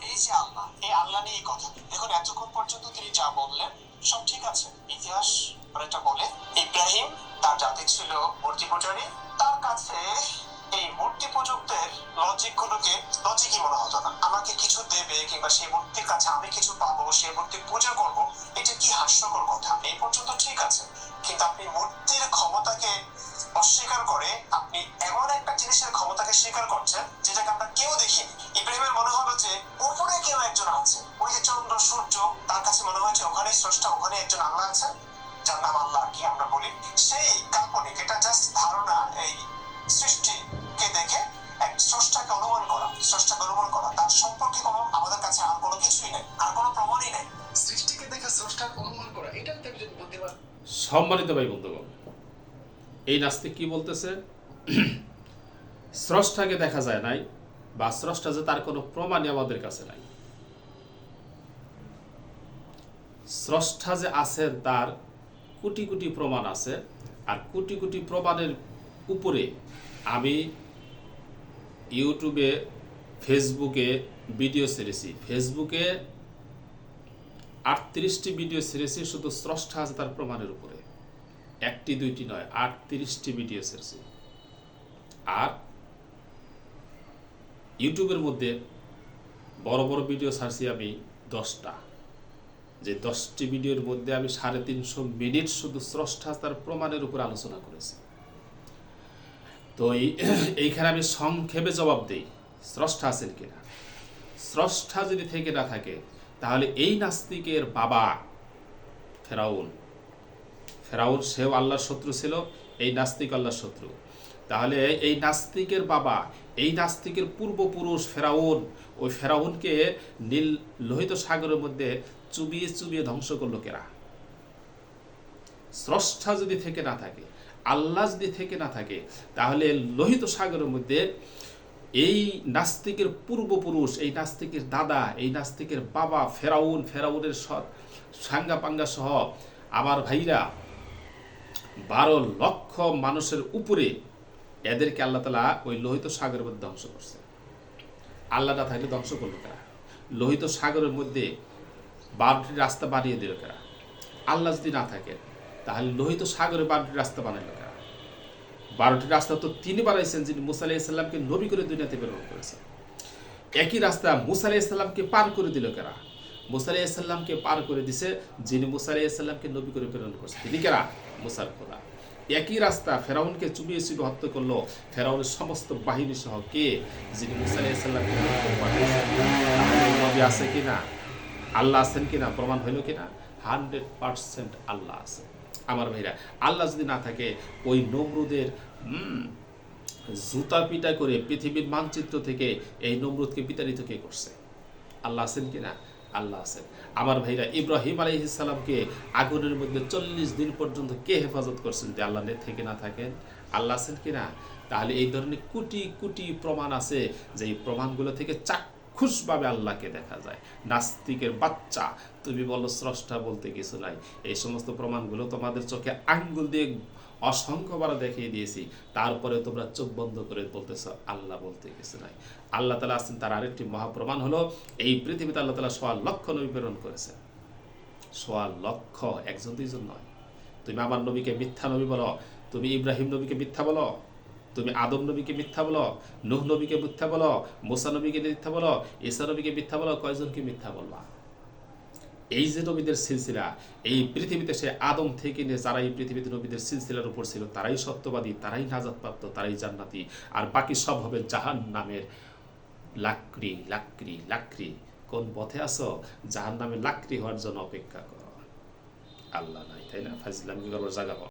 এই যে আল্লাহ, এই আল্লাহ নিয়ে কথা। দেখুন এতক্ষণ পর্যন্ত তিনি যা বললেন সব ঠিক আছে। ইতিহাস এটা বলে ইব্রাহিম তার জাতি ছিল মূর্তি পূজারী। তার কাছে এই মূর্তি পূজকদের লজিকই মনে হতো না। আমাকে কিছু দেবে কিংবা সেই মূর্তির কাছে আমি কিছু পাবো, সেই মূর্তি পূজা করব, এটা কি হাস্যকর কথা। এই পর্যন্ত ঠিক আছে, কিন্তু আপনি মূর্তির ক্ষমতাকে অস্বীকার করে আপনি এমন একটা জিনিসের ক্ষমতাকে স্বীকার করছেন যেটাকে আমরা কেউ দেখিনি। ইব্রাহিমের মনে হলো যে উপরে কেউ একজন আছে, ওই যে চন্দ্র সূর্য, তার কাছে মনে হয়েছে ওখানে স্রষ্টা, ওখানে একজন আল্লাহ আছেন যার নাম আল্লাহ কি আমরা বলি। সেই কাল্পনিক, এটা জাস্ট ধারণা, এই সৃষ্টিকে দেখে এক স্রষ্টাকে অনুমান করা, তার সম্পর্কে কোনো আমাদের কাছে আর কোনো কিছুই নেই, আর কোনো প্রমাণই নেই। সৃষ্টিকে দেখে স্রষ্টাকে অনুমান করা, এটা যদি একজন বুদ্ধিমান। সম্মানিত ভাই বন্ধুগণ, এই নাস্তিক কি বলতেছে? স্রষ্টাকে দেখা যায় নাই, বা স্রষ্টা যে তার কোনো প্রমাণই আমাদের কাছে নাই। স্রষ্টা যে আছেন তার কোটি কোটি প্রমাণ আছে, আর কোটি কোটি প্রমাণের উপরে আমি ইউটিউবে, ফেসবুকে ভিডিও ছেড়েছি। ফেসবুকে 38টি ভিডিও ছেড়েছি শুধু স্রষ্টা আছে তার প্রমাণের উপরে। একটি দুইটি নয়, 38টি ভিডিও ছেড়েছি। আর ইউটিউবের মধ্যে বড় বড় ভিডিও ছাড়ছি আমি 10টা। যে 10টি ভিডিওর মধ্যে আমি 350 মিনিট শুধু স্রষ্টা তার প্রমাণের উপর আলোচনা করেছি। তো এইখানে আমি সংক্ষেপে জবাব দিই, স্রষ্টা আছেন কিনা। স্রষ্টা যদি থেকে না থাকে তাহলে এই নাস্তিকের বাবা ফেরাউন সেও আল্লাহর শত্রু ছিল, এই নাস্তিক আল্লাহর শত্রু। তাহলে এই নাস্তিকের বাবা, এই নাস্তিকের পূর্বপুরুষ ফেরাউন, ওই ফেরাউনকে নীল লোহিত সাগরের মধ্যে চুবিয়ে চুবিয়ে ধ্বংস করলো কেরা? স্রষ্টা যদি থেকে না থাকে, আল্লাহ যদি থেকে না থাকে, তাহলে লোহিত সাগরের মধ্যে এই নাস্তিকের পূর্বপুরুষ, এই নাস্তিকের দাদা, এই নাস্তিকের বাবা ফেরাউনের সাঙ্গা পাঙ্গা সহ আমার ভাইরা 12 লক্ষ মানুষের উপরে এদেরকে আল্লাহ তাআলা ওই লোহিত সাগরের মধ্যে ধ্বংস করছে। আল্লাহ না থাকলে ধ্বংস করলো কারা? লোহিত সাগরের মধ্যে 12টি রাস্তা বানিয়ে দিল কারা? আল্লাহ যদি না থাকে তাহলে লোহিত সাগরে 12টি রাস্তা বানাইল কারা? 12টি রাস্তা তো তিনি বানাইছেন যিনি মুসা আলাইহিস সালামকে নবী করে দুনিয়াতে প্রেরণ করেছেন। একই রাস্তা মুসা আলাইহিস সালামকে পার করে দিল কারা? মুসা আলাইহিস সালামকে পার করে দিছে যিনি মুসা আলাইহিস সালামকে নবী করে প্রেরণ করেছেন, তিনি কারা? মুসার খোদা। একই রাস্তা ফেরাউনকে চুবিয়ে চুবিয়ে হত্যা করলো ফেরাউনের সমস্ত বাহিনী সহ কে? যিনি মুসা আলাইহিস সালামকে নবী আছে কিনা, আল্লাহ আছেন কিনা, প্রমাণ হইল কিনা? 100% আল্লাহ আছে। আমার ভাইরা, আল্লাহ যদি না থাকে ওই নমরুদের জুতা পিটা করে পৃথিবীর মানচিত্র থেকে এই নমরুদকে বিতাড়িত কে করছে? আল্লাহ আছেন কিনা? আল্লাহ আছেন। আমার ভাইরা, ইব্রাহিম আলাইহিস সালামকে আগুনের মধ্যে 40 দিন পর্যন্ত কে হেফাজত করছেন? যে আল্লাহ থেকে না থাকেন, আল্লাহ আছেন কিনা? তাহলে এই ধরনের কোটি কোটি প্রমাণ আছে, যে এই প্রমাণগুলো থেকে চাক্ষুষভাবে আল্লাহকে দেখা যায়। নাস্তিকের বাচ্চা, তুমি বলো স্রষ্টা বলতে কিছু নাই। এই সমস্ত প্রমাণগুলো তোমাদের চোখে আঙ্গুল দিয়ে অসংখ্যবার দেখিয়ে দিয়েছি, তারপরে তোমরা চোখ বন্ধ করে বলতেছ আল্লাহ বলতে কিছু নাই। আল্লাহ তাআলা আছেন, তার আরেকটি মহাপ্রমাণ হলো এই পৃথিবীতে আল্লাহ তাআলা 1.25 লক্ষ নবী প্রেরণ করেছেন। 1.25 লক্ষ, একজন দুইজন নয়। তুমি আমার নবীকে মিথ্যা নবী বলো, তুমি ইব্রাহিম নবীকে মিথ্যা বলো, তুমি আদম নবীকে মিথ্যা বলো, নূহ নবীকে মিথ্যা বলো, মুসা নবীকে মিথ্যা বলো, ঈসা নবীকে মিথ্যা বলো, কয়জনকে মিথ্যা বলবা? এই যে নবীদের সিলসিলা, এই পৃথিবীতে সে আদম থেকে নিয়ে যারা এই পৃথিবীতে নবীদের সিলসিলার উপর ছিল, তারাই সত্যবাদী, তারাই নাজাতপ্রাপ্ত, তারাই জান্নাতি। আর বাকি সব হবে জাহান্নামের লাকড়ি লাকড়ি লাকড়ি। কোন পথে আসো? জাহান্নামের লাকড়ি হওয়ার জন্য অপেক্ষা করো। আল্লাহ নাই, তাই না? ফাজলামি করবার জায়গা পাও।